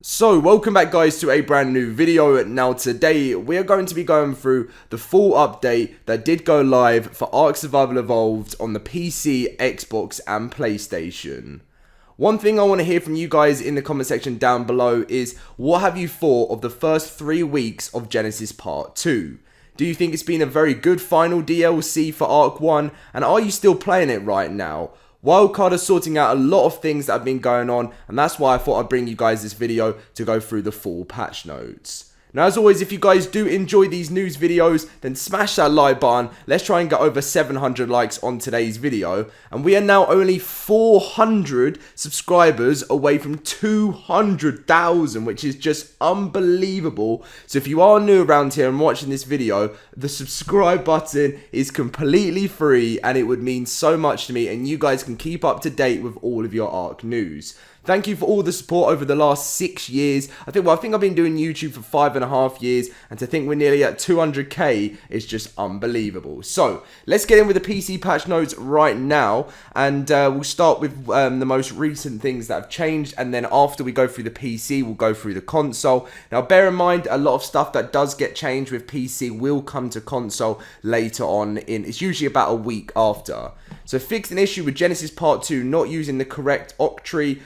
So, welcome back guys to a brand new video. Now today, we are going to be going through the full update that did go live for ARK Survival Evolved on the PC, Xbox and PlayStation. One thing I want to hear from you guys in the comment section down below is, what have you thought of the first 3 weeks of Genesis Part 2? Do you think it's been a very good final DLC for ARK 1, and are you still playing it right now? Wildcard is sorting out a lot of things that have been going on, and that's why I thought I'd bring you guys this video to go through the full patch notes. Now, as always, if you guys do enjoy these news videos, then smash that like button. Let's try and get over 700 likes on today's video. And we are now only 400 subscribers away from 200,000, which is just unbelievable. So if you are new around here and watching this video, the subscribe button is completely free and it would mean so much to me, and you guys can keep up to date with all of your ARK news. Thank you for all the support over the last 6 years. I think I've been doing YouTube for 5.5 years, and to think we're nearly at 200k is just unbelievable. So let's get in with the PC patch notes right now, and we'll start with the most recent things that have changed, and then after we go through the PC, we'll go through the console. Now, bear in mind, a lot of stuff that does get changed with PC will come to console later on it's usually about a week after. So fixed an issue with Genesis Part 2 not using the correct octree,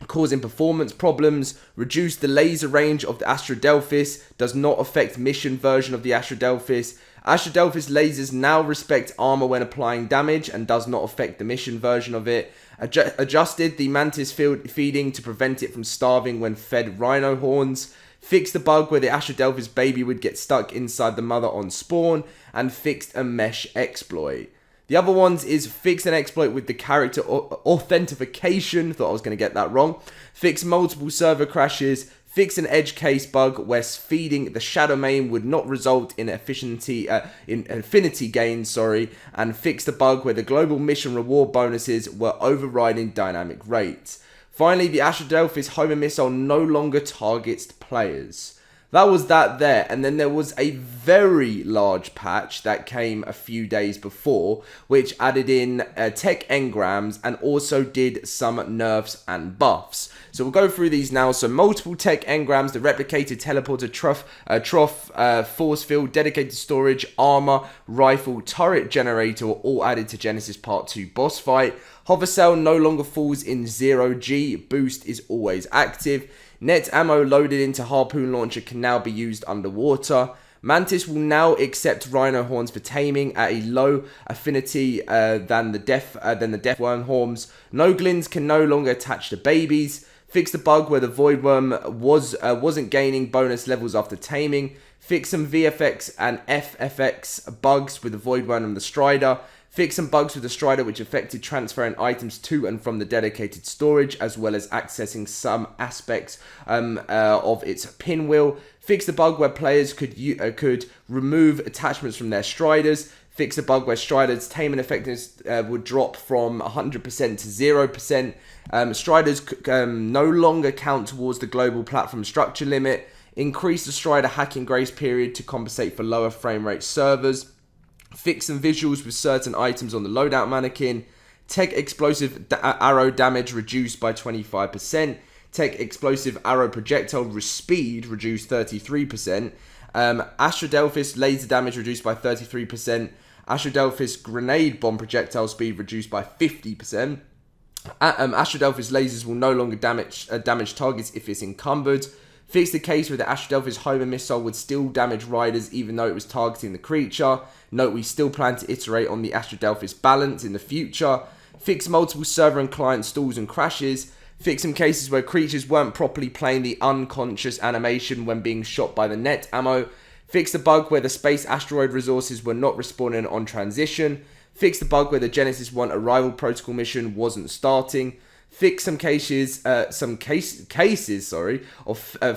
causing performance problems. Reduced the laser range of the Astradelphis, does not affect mission version of the Astradelphis. Astradelphis lasers now respect armor when applying damage and does not affect the mission version of it. Adjusted the mantis feeding to prevent it from starving when fed rhino horns. Fixed the bug where the Astradelphis baby would get stuck inside the mother on spawn, and fixed a mesh exploit. The other ones is fix an exploit with the character authentication, thought I was going to get that wrong. Fix multiple server crashes. Fix an edge case bug where feeding the shadow main would not result in affinity gains, and fix the bug where the global mission reward bonuses were overriding dynamic rates. Finally, the Astradelphis Homer missile no longer targets players. That was that there, and then there was a very large patch that came a few days before, which added in tech engrams and also did some nerfs and buffs. So we'll go through these now. So multiple tech engrams, the replicated teleporter, trough, force field, dedicated storage, armor, rifle, turret generator, all added to Genesis Part 2 boss fight. Hover cell no longer falls in 0G, boost is always active. Net ammo loaded into harpoon launcher can now be used underwater. Mantis will now accept rhino horns for taming at a low affinity than the death worm horns. No glins can no longer attach to babies. Fix the bug where the void worm wasn't gaining bonus levels after taming. Fix some VFX and FFX bugs with the void worm and the strider. Fix some bugs with the Strider which affected transferring items to and from the dedicated storage, as well as accessing some aspects of its pinwheel. Fix the bug where players could remove attachments from their Striders. Fix the bug where Striders' taming effectiveness would drop from 100% to 0%. Striders no longer count towards the global platform structure limit. Increase the Strider hacking grace period to compensate for lower frame rate servers. Fix some visuals with certain items on the loadout mannequin. Tech explosive arrow damage reduced by 25%. Tech explosive arrow projectile speed reduced 33%. Astradelphis laser damage reduced by 33%. Astradelphis grenade bomb projectile speed reduced by 50%. Astradelphis lasers will no longer damage targets if it's encumbered. Fix the case where the Astradelphis Homer missile would still damage riders even though it was targeting the creature. Note, we still plan to iterate on the Astradelphis balance in the future. Fix multiple server and client stalls and crashes. Fix some cases where creatures weren't properly playing the unconscious animation when being shot by the net ammo. Fix the bug where the space asteroid resources were not respawning on transition. Fix the bug where the Genesis 1 arrival protocol mission wasn't starting. Fix some cases of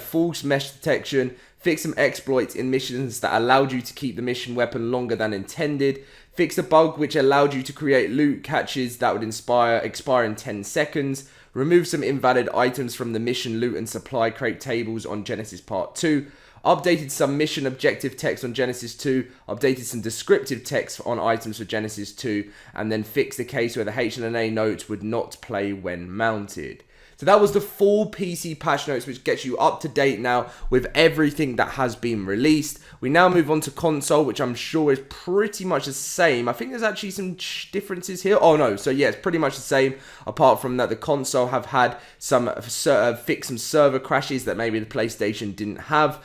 false mesh detection. Fix some exploits in missions that allowed you to keep the mission weapon longer than intended. Fix a bug which allowed you to create loot catches that would expire in 10 seconds. Remove some invalid items from the mission loot and supply crate tables on Genesis Part 2. Updated some mission objective text on Genesis 2, updated some descriptive text on items for Genesis 2, and then fixed the case where the HLNA notes would not play when mounted. So that was the full PC patch notes, which gets you up to date now with everything that has been released. We now move on to console, which I'm sure is pretty much the same. I think there's actually some differences here. Oh no, so yeah, it's pretty much the same, apart from that the console have had some fixed some server crashes that maybe the PlayStation didn't have.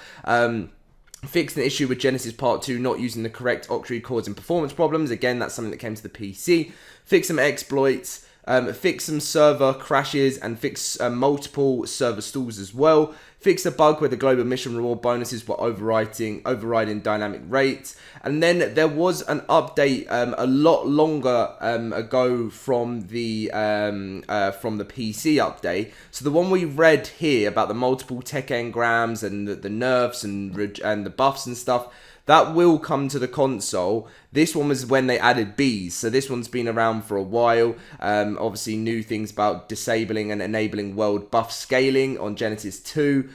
Fixed an issue with Genesis Part 2 not using the correct octave causing performance problems. Again, that's something that came to the PC. Fix some exploits. Fix some server crashes and fix multiple server stalls as well. Fix a bug where the global mission reward bonuses were overriding dynamic rates. And then there was an update a lot longer ago from the PC update. So the one we read here about the multiple tech engrams and the nerfs and the buffs and stuff, that will come to the console. This one was when they added bees, so this one's been around for a while. Obviously new things about disabling and enabling world buff scaling on Genesis 2.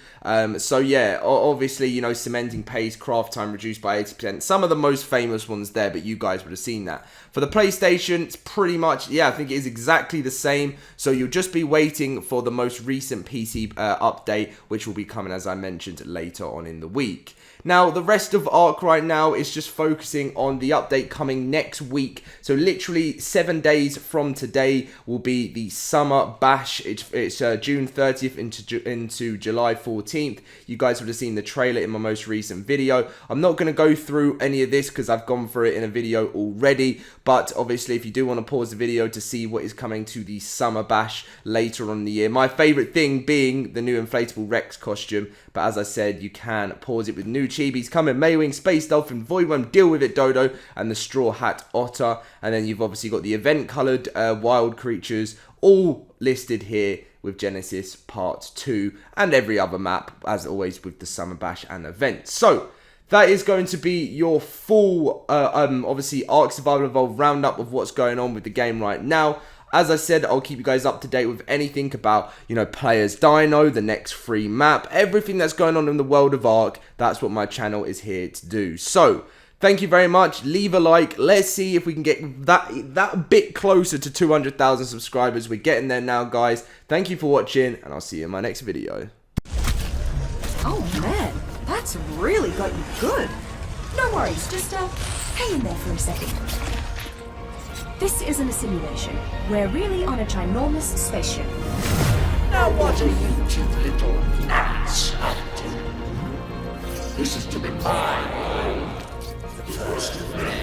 So yeah, obviously, you know, cementing pace, craft time reduced by 80%. Some of the most famous ones there, but you guys would have seen that. For the PlayStation, it's pretty much, yeah, I think it is exactly the same. So you'll just be waiting for the most recent PC update, which will be coming, as I mentioned, later on in the week. Now, the rest of ARK right now is just focusing on the update coming next week. So literally 7 days from today will be the summer bash. It's June 30th into July 14th. You guys would have seen the trailer in my most recent video. I'm not going to go through any of this because I've gone through it in a video already. But obviously, if you do want to pause the video to see what is coming to the summer bash later on in the year. My favorite thing being the new inflatable Rex costume. But as I said, you can pause it with new chibis coming: maewing, Space Dolphin, Voidworm, Deal With It Dodo, and the Straw Hat Otter. And then you've obviously got the event coloured wild creatures, all listed here with Genesis Part 2 and every other map, as always, with the Summer Bash and events. So that is going to be your full, obviously, ARK Survival Evolved roundup of what's going on with the game right now. As I said, I'll keep you guys up to date with anything about, you know, Players Dino, the next free map, everything that's going on in the world of ARK. That's what my channel is here to do. So, thank you very much. Leave a like. Let's see if we can get that bit closer to 200,000 subscribers. We're getting there now, guys. Thank you for watching, and I'll see you in my next video. Oh man, that's really got you good. No worries, just hang in there for a second. This isn't a simulation. We're really on a ginormous spaceship. Now what are you two little gnats up to? This is to be mine. The first of many.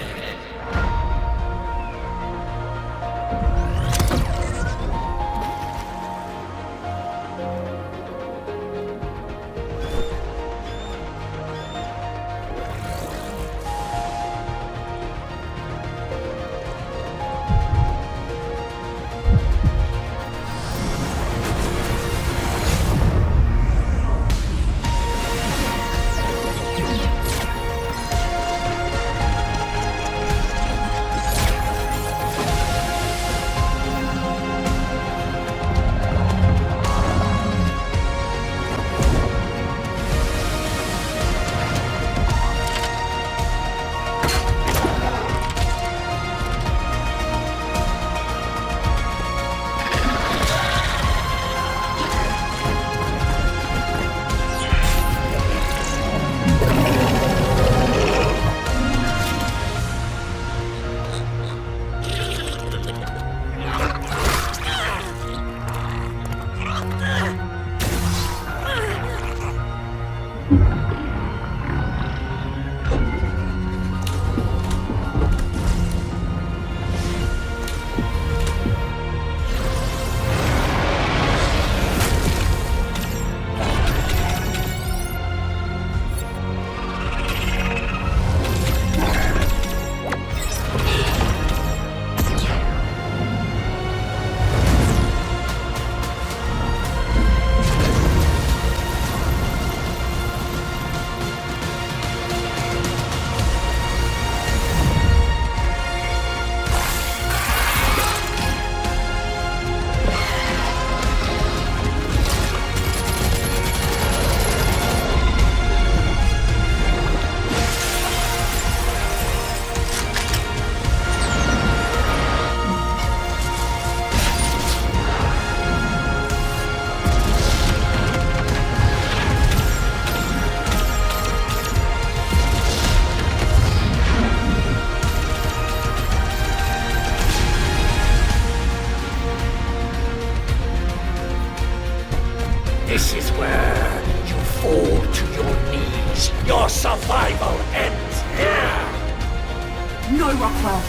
This is where you fall to your knees. Your survival ends here. No, Rockwell.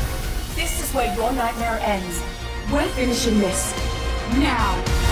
This is where your nightmare ends. We're finishing this. Now.